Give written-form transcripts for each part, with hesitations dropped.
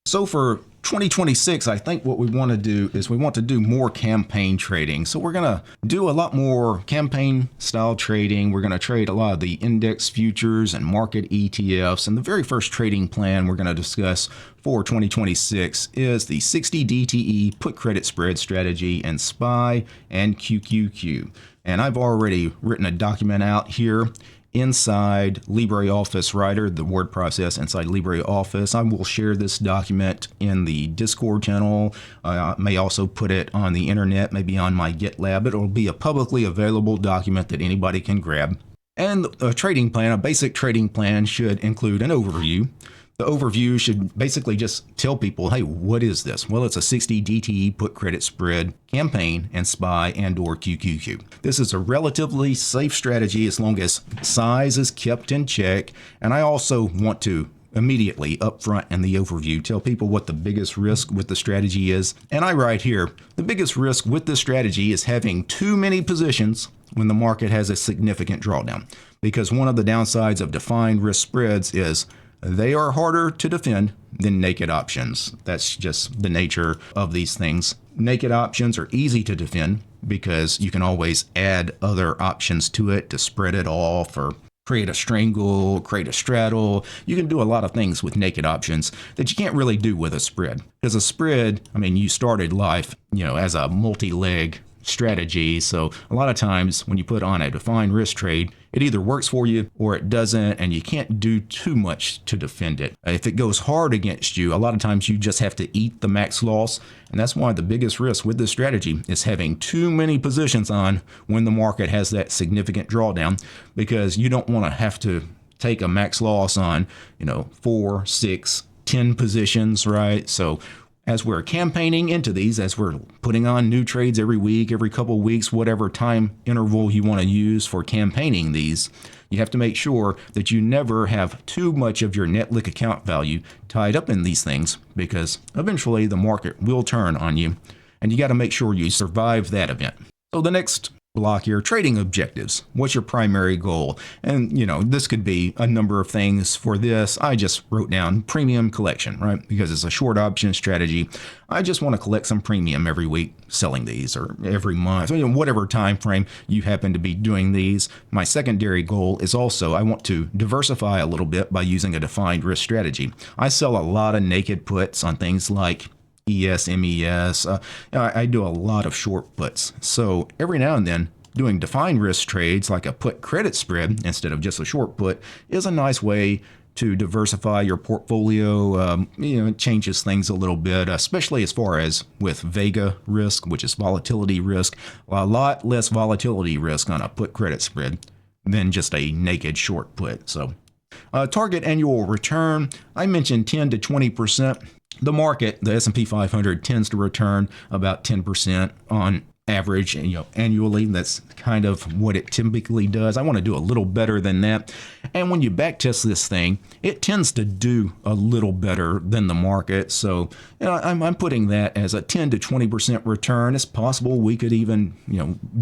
So for 2026, I think what we want to do is we want to do more campaign trading. So we're going to do a lot more campaign style trading. We're going to trade a lot of the index futures and market ETFs. And the very first trading plan we're going to discuss for 2026 is the 60 DTE put credit spread strategy and SPY and QQQ. And I've already written a document out here inside LibreOffice Writer, the word process inside LibreOffice. I will share this document in the Discord channel. I may also put it on the internet, maybe on my GitLab. It will be a publicly available document that anybody can grab. And a trading plan, a basic trading plan, should include an overview. The overview should basically just tell people, hey, what is this? Well, it's a 60 DTE put credit spread campaign and SPY and or QQQ. This is a relatively safe strategy as long as size is kept in check. And I also want to immediately up front in the overview tell people what the biggest risk with the strategy is. And I write here, the biggest risk with this strategy is having too many positions when the market has a significant drawdown. Because one of the downsides of defined risk spreads is they are harder to defend than naked options. That's just the nature of these things. Naked options are easy to defend because you can always add other options to it to spread it off or create a strangle, create a straddle. You can do a lot of things with naked options that you can't really do with a spread. Because a spread, I mean, you started life, as a multi-leg strategy. So a lot of times when you put on a defined risk trade, it either works for you or it doesn't, and you can't do too much to defend it. If it goes hard against you, a lot of times you just have to eat the max loss. And that's why the biggest risk with this strategy is having too many positions on when the market has that significant drawdown, because you don't want to have to take a max loss on, 4, 6, 10 positions, right? So as we're campaigning into these, as we're putting on new trades every week, every couple of weeks, whatever time interval you want to use for campaigning these, you have to make sure that you never have too much of your net lick account value tied up in these things, because eventually the market will turn on you, and you got to make sure you survive that event. So the next block here, trading objectives. What's your primary goal? And this could be a number of things. For this, I just wrote down premium collection, right? Because it's a short option strategy. I just want to collect some premium every week selling these, or every month, whatever time frame you happen to be doing these. My secondary goal is also I want to diversify a little bit by using a defined risk strategy. I sell a lot of naked puts on things like ES, MES. I do a lot of short puts. So every now and then, doing defined risk trades like a put credit spread instead of just a short put is a nice way to diversify your portfolio. It changes things a little bit, especially as far as with Vega risk, which is volatility risk. A lot less volatility risk on a put credit spread than just a naked short put. So target annual return, I mentioned 10 to 20%. The market, the S&P 500, tends to return about 10% on average, annually. That's kind of what it typically does. I want to do a little better than that. And when you backtest this thing, it tends to do a little better than the market. So I'm putting that as a 10 to 20% return. It's possible we could even,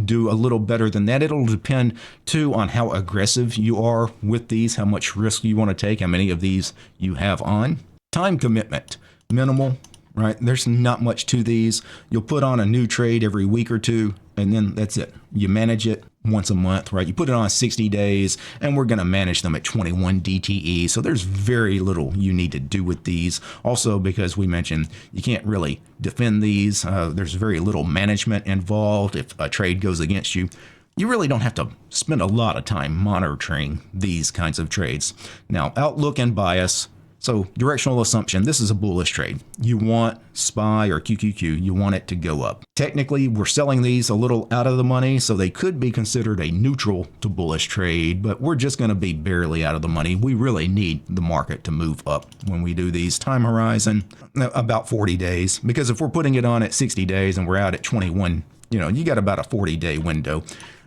do a little better than that. It'll depend too on how aggressive you are with these, how much risk you want to take, how many of these you have on. Time commitment. Minimal, right? There's not much to these. You'll put on a new trade every week or two, and then that's it. You manage it once a month, right? You put it on 60 days, and we're going to manage them at 21 DTE. So there's very little you need to do with these. Also, because we mentioned you can't really defend these. There's very little management involved. If a trade goes against you, you really don't have to spend a lot of time monitoring these kinds of trades. Now, outlook and bias. So directional assumption, this is a bullish trade. You want SPY or QQQ, you want it to go up. Technically, we're selling these a little out of the money, so they could be considered a neutral to bullish trade, but we're just going to be barely out of the money. We really need the market to move up when we do these. Time horizon, about 40 days, because if we're putting it on at 60 days and we're out at 21, you got about a 40-day window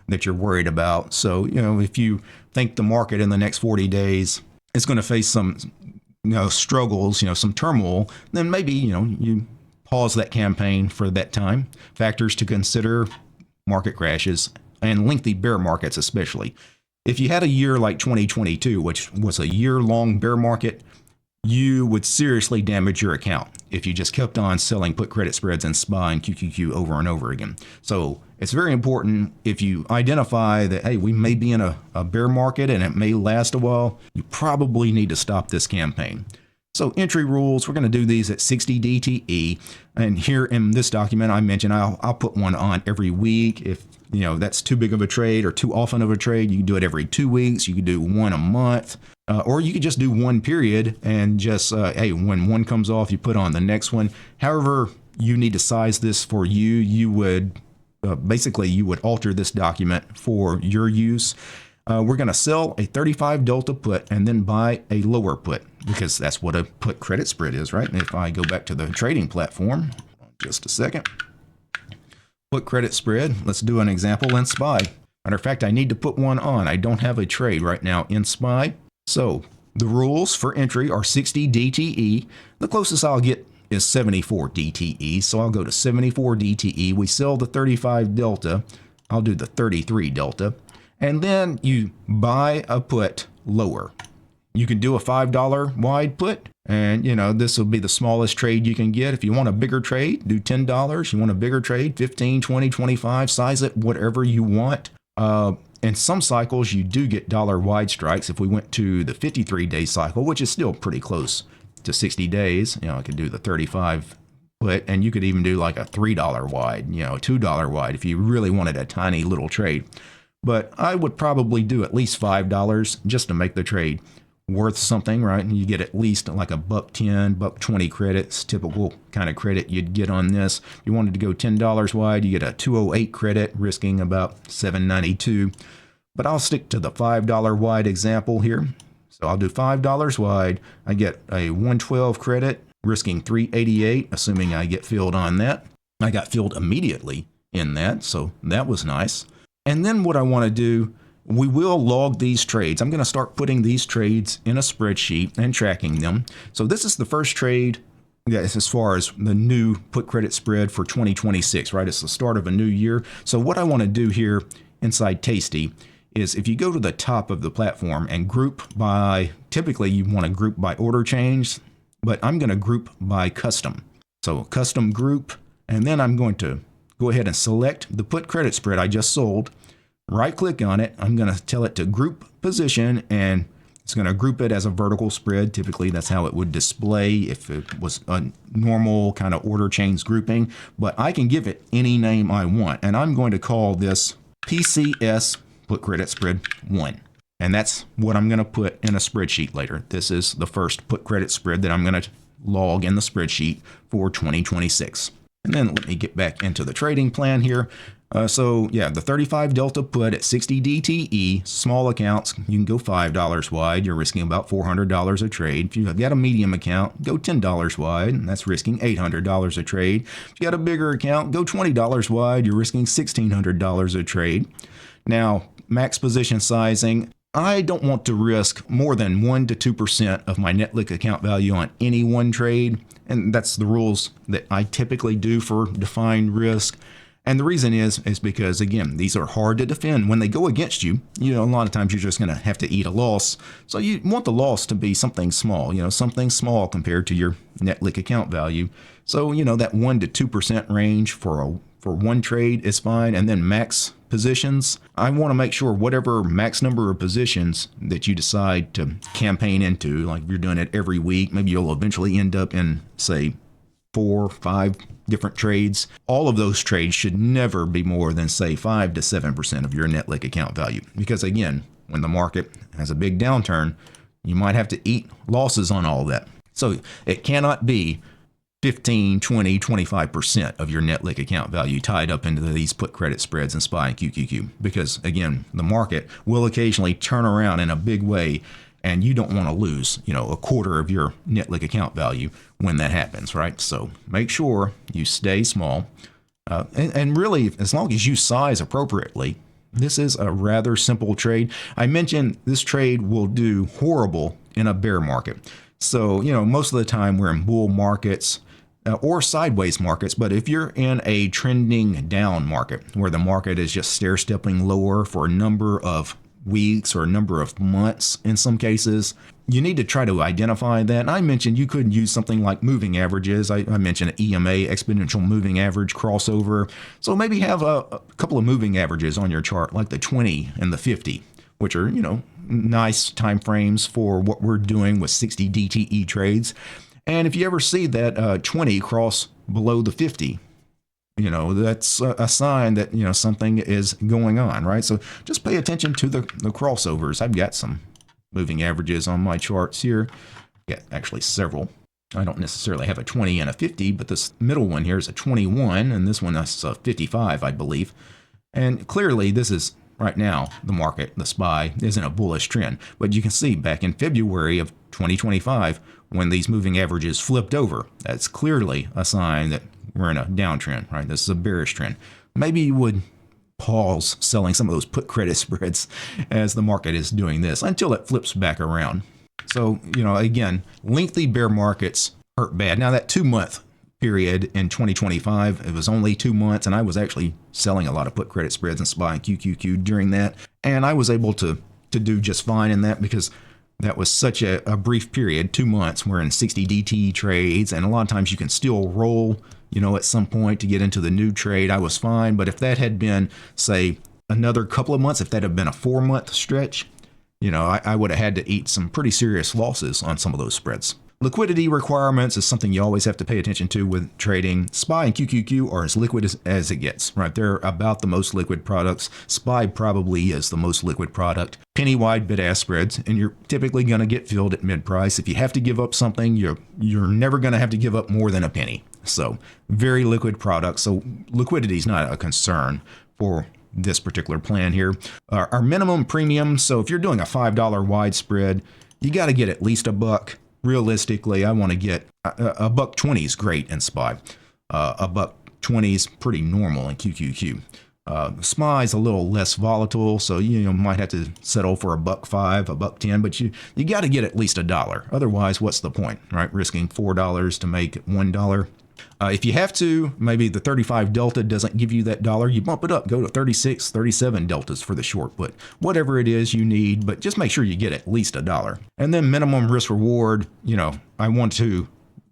that you're worried about. So, if you think the market in the next 40 days is going to face some struggles, some turmoil, then maybe, you pause that campaign for that time. Factors to consider: market crashes and lengthy bear markets, especially. If you had a year like 2022, which was a year-long bear market, you would seriously damage your account if you just kept on selling put credit spreads and SPY and QQQ over and over again. So it's very important, if you identify that, hey, we may be in a bear market and it may last a while, you probably need to stop this campaign. So entry rules, we're going to do these at 60 DTE. And here in this document, I mentioned I'll put one on every week. If that's too big of a trade or too often of a trade, you can do it every 2 weeks. You could do one a month, or you could just do one period and just, hey, when one comes off, you put on the next one. However you need to size this for you, you would basically you would alter this document for your use. We're going to sell a 35 delta put and then buy a lower put, because that's what a put credit spread is, right? And if I go back to the trading platform, just a second, put credit spread, let's do an example in SPY. Matter of fact, I need to put one on. I don't have a trade right now in SPY. So the rules for entry are 60 DTE. The closest I'll get is 74 DTE. So I'll go to 74 DTE. We sell the 35 delta. I'll do the 33 delta. And then you buy a put lower. You can do a $5 wide put, and this will be the smallest trade you can get. If you want a bigger trade, do $10. You want a bigger trade, 15, 20, 25, size it whatever you want. In some cycles, you do get dollar wide strikes. If we went to the 53-day cycle, which is still pretty close to 60 days, I could do the 35 put, and you could even do like a $3 wide, a $2 wide if you really wanted a tiny little trade. But I would probably do at least $5 just to make the trade worth something, right? And you get at least like a $1.10, $1.20 credits, typical kind of credit you'd get on this. If you wanted to go $10 wide, you get a 208 credit, risking about $7.92. But I'll stick to the $5 wide example here. So I'll do $5 wide. I get a 112 credit, risking $3.88, assuming I get filled on that. I got filled immediately in that, so that was nice. And then what I want to do, we will log these trades. I'm going to start putting these trades in a spreadsheet and tracking them. So this is the first trade as far as the new put credit spread for 2026, right? It's the start of a new year. So what I want to do here inside Tasty is, if you go to the top of the platform and group by, typically you want to group by order change, but I'm going to group by custom. So custom group, and then I'm going to go ahead and select the put credit spread I just sold, right click on it. I'm going to tell it to group position, and it's going to group it as a vertical spread. Typically that's how it would display if it was a normal kind of order chains grouping, but I can give it any name I want, and I'm going to call this PCS put credit spread 1. And that's what I'm going to put in a spreadsheet later. This is the first put credit spread that I'm going to log in the spreadsheet for 2026. And then let me get back into the trading plan here. So yeah, the 35 delta put at 60 DTE, small accounts, you can go $5 wide. You're risking about $400 a trade. If you've got a medium account, go $10 wide, and that's risking $800 a trade. If you got a bigger account, go $20 wide. You're risking $1,600 a trade. Now, max position sizing, I don't want to risk more than 1 to 2% of my net lick account value on any one trade. And that's the rules that I typically do for defined risk. And the reason is because, again, these are hard to defend. When they go against you, a lot of times you're just going to have to eat a loss. So you want the loss to be something small, something small compared to your net lick account value. So, that 1 to 2% range for one trade is fine. And then max positions, I want to make sure whatever max number of positions that you decide to campaign into, like if you're doing it every week, maybe you'll eventually end up in, say, 4 or 5 different trades. All of those trades should never be more than, say, 5 to 7% of your net lick account value. Because again, when the market has a big downturn, you might have to eat losses on all that. So it cannot be 15, 20, 25% of your net lick account value tied up into these put credit spreads and SPY and QQQ. Because again, the market will occasionally turn around in a big way, and you don't want to lose, a quarter of your net lick account value when that happens, right? So make sure you stay small. And really, as long as you size appropriately, this is a rather simple trade. I mentioned this trade will do horrible in a bear market. So, most of the time we're in bull markets or sideways markets. But if you're in a trending down market where the market is just stair-stepping lower for a number of weeks or a number of months in some cases. You need to try to identify that. And I mentioned you could use something like moving averages. I mentioned EMA, exponential moving average crossover. So maybe have a couple of moving averages on your chart, like the 20 and the 50, which are, nice time frames for what we're doing with 60 DTE trades. And if you ever see that 20 cross below the 50, that's a sign that, something is going on, right? So just pay attention to the crossovers. I've got some moving averages on my charts here. Yeah, actually several. I don't necessarily have a 20 and a 50, but this middle one here is a 21, and this one is a 55, I believe. And clearly this is right now the market, the SPY, is in a bullish trend. But you can see back in February of 2025, when these moving averages flipped over, that's clearly a sign that we're in a downtrend, right? This is a bearish trend. Maybe you would pause selling some of those put credit spreads as the market is doing this until it flips back around. So, again, lengthy bear markets hurt bad. Now that 2-month period in 2025, it was only 2 months, and I was actually selling a lot of put credit spreads in SPY and QQQ during that. And I was able to do just fine in that because that was such a brief period, 2 months. We're in 60 DTE trades, and a lot of times you can still roll, at some point to get into the new trade. I was fine. But if that had been, say, another couple of months, if that had been a 4-month stretch, I would have had to eat some pretty serious losses on some of those spreads. Liquidity requirements is something you always have to pay attention to with trading. SPY and QQQ are as liquid as it gets, right? They're about the most liquid products. SPY probably is the most liquid product. Penny-wide bid-ask spreads, and you're typically going to get filled at mid-price. If you have to give up something, you're never going to have to give up more than a penny. So very liquid product. So liquidity is not a concern for this particular plan here. Our minimum premium, so if you're doing a $5 wide spread, you got to get at least $1. Realistically, I want to get a $1.20 is great in SPY. A $1.20 is pretty normal in QQQ. SPY is a little less volatile, so you might have to settle for a $1.05, a $1.10, but you got to get at least $1. Otherwise, what's the point, right? Risking $4 to make $1. If you have to, maybe the 35 delta doesn't give you that dollar, you bump it up, go to 36, 37 deltas for the short put. Whatever it is you need, but just make sure you get at least $1. And then minimum risk reward, I want to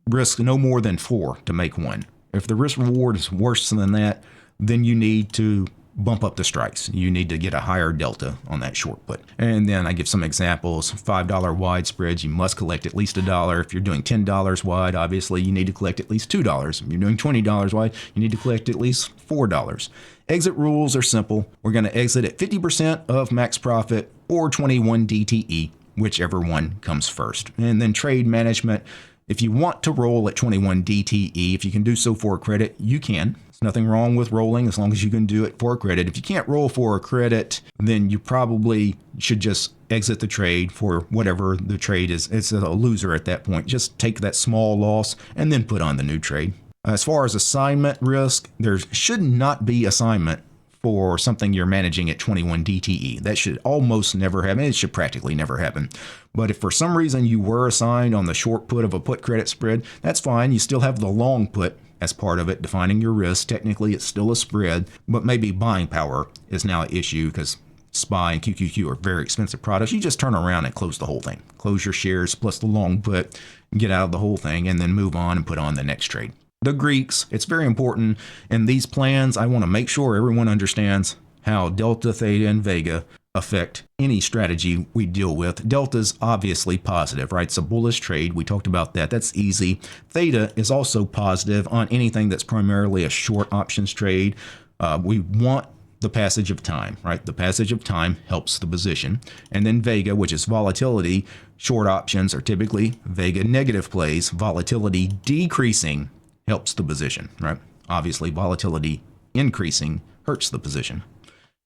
risk no more than 4 to make 1. If the risk reward is worse than that, then you need to bump up the strikes. You need to get a higher delta on that short put. And then I give some examples. $5 wide spreads, you must collect at least $1. If you're doing $10 wide, obviously you need to collect at least $2. If you're doing $20 wide, you need to collect at least $4. Exit rules are simple. We're going to exit at 50% of max profit or 21 DTE, whichever one comes first. And then trade management. If you want to roll at 21 DTE, if you can do so for a credit, you can. There's nothing wrong with rolling as long as you can do it for a credit. If you can't roll for a credit, then you probably should just exit the trade for whatever the trade is. It's a loser at that point. Just take that small loss and then put on the new trade. As far as assignment risk, there should not be assignment for something you're managing at 21 DTE. That should almost never happen. It should practically never happen. But if for some reason you were assigned on the short put of a put credit spread, that's fine. You still have the long put as part of it, defining your risk. Technically, it's still a spread, but maybe buying power is now an issue because SPY and QQQ are very expensive products. You just turn around and close the whole thing. Close your shares plus the long put, get out of the whole thing, and then move on and put on the next trade. The Greeks, it's very important in these plans. I want to make sure everyone understands how delta, theta, and vega affect any strategy we deal with. Delta's obviously positive, right? It's a bullish trade. We talked about that. That's easy. Theta is also positive on anything that's primarily a short options trade. We want the passage of time, right? The passage of time helps the position. And then vega, which is volatility. Short options are typically vega negative plays. Volatility decreasing helps the position, right? Obviously, volatility increasing hurts the position.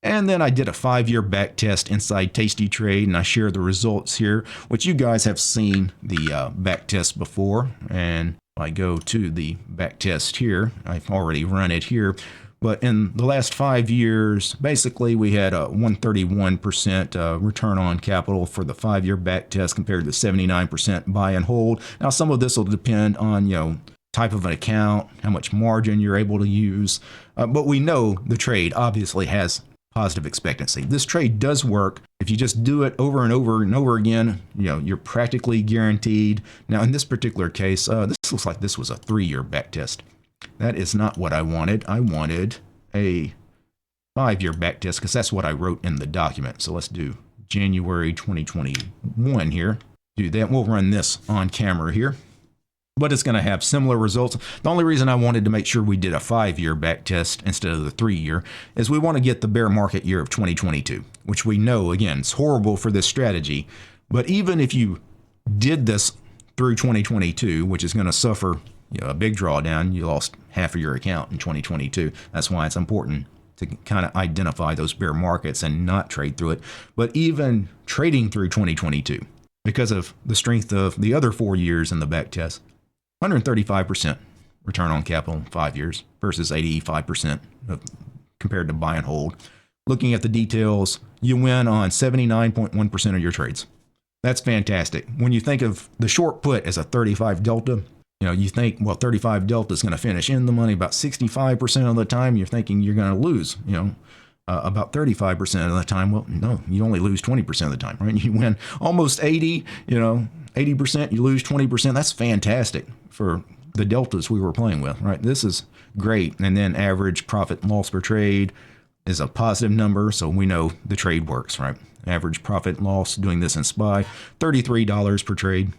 And then I did a 5-year back test inside TASTYTRADE, and I share the results here, which you guys have seen the back test before. And I go to the back test here. I've already run it here. But in the last 5 years, basically, we had a 131% return on capital for the 5-year back test compared to 79% buy and hold. Now, some of this will depend on, type of an account, how much margin you're able to use. But we know the trade obviously has positive expectancy. This trade does work. If you just do it over and over and over again, you're practically guaranteed. Now, in this particular case, this looks like this was a 3-year backtest. That is not what I wanted. I wanted a 5-year backtest because that's what I wrote in the document. So let's do January 2021 here. Do that. We'll run this on camera here, but it's going to have similar results. The only reason I wanted to make sure we did a 5-year backtest instead of the 3-year is we want to get the bear market year of 2022, which we know, again, is horrible for this strategy. But even if you did this through 2022, which is going to suffer a big drawdown, you lost half of your account in 2022. That's why it's important to kind of identify those bear markets and not trade through it. But even trading through 2022, because of the strength of the other 4 years in the backtest, 135% return on capital in 5 years versus 85% compared to buy and hold. Looking at the details, you win on 79.1% of your trades. That's fantastic. When you think of the short put as a 35 delta, you think, well, 35 delta is going to finish in the money about 65% of the time. You're thinking you're going to lose, about 35% of the time. Well, no, you only lose 20% of the time, right? You win almost 80, 80%, you lose 20%. That's fantastic for the deltas we were playing with, right? This is great. And then average profit and loss per trade is a positive number, so we know the trade works, right? Average profit and loss doing this in SPY, $33 per trade.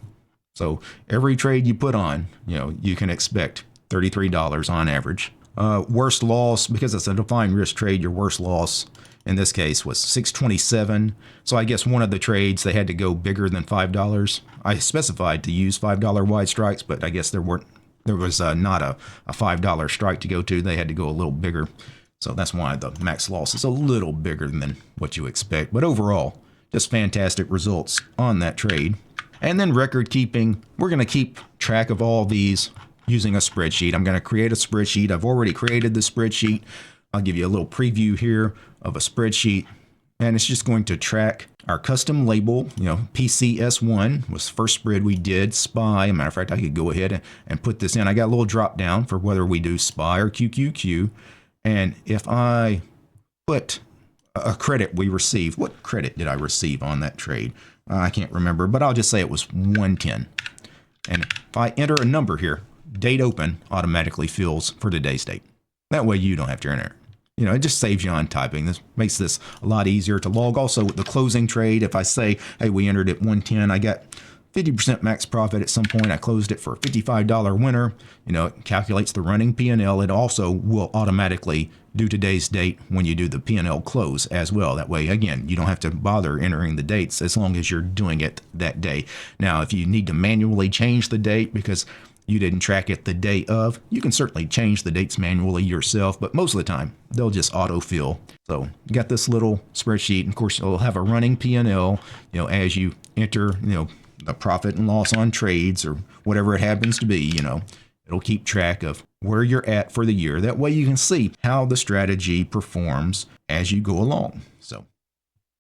So every trade you put on, you can expect $33 on average. Worst loss, because it's a defined risk trade, your worst loss in this case was $627. So I guess one of the trades, they had to go bigger than $5. I specified to use $5 wide strikes, but I guess there was not a $5 strike to go to. They had to go a little bigger. So that's why the max loss is a little bigger than what you expect. But overall, just fantastic results on that trade. And then record keeping, we're going to keep track of all these using a spreadsheet. I'm going to create a spreadsheet. I've already created the spreadsheet. I'll give you a little preview here of a spreadsheet. And it's just going to track our custom label. PCS1 was the first spread we did. SPY, as a matter of fact, I could go ahead and put this in. I got a little drop down for whether we do SPY or QQQ. And if I put a credit we received, what credit did I receive on that trade? I can't remember, but I'll just say it was 110. And if I enter a number here, date open automatically fills for today's date. That way you don't have to enter it. It just saves you on typing. This makes this a lot easier to log. Also, with the closing trade, if I say, hey, we entered at 110, I got 50% max profit at some point. I closed it for a $55 winner. It calculates the running P&L. It also will automatically do today's date when you do the P&L close as well. That way, again, you don't have to bother entering the dates as long as you're doing it that day. Now, if you need to manually change the date because you didn't track it the day of, you can certainly change the dates manually yourself, but most of the time, they'll just autofill. So you got this little spreadsheet. And of course, it'll have a running P&L, as you enter, the profit and loss on trades or whatever it happens to be, it'll keep track of where you're at for the year. That way you can see how the strategy performs as you go along. So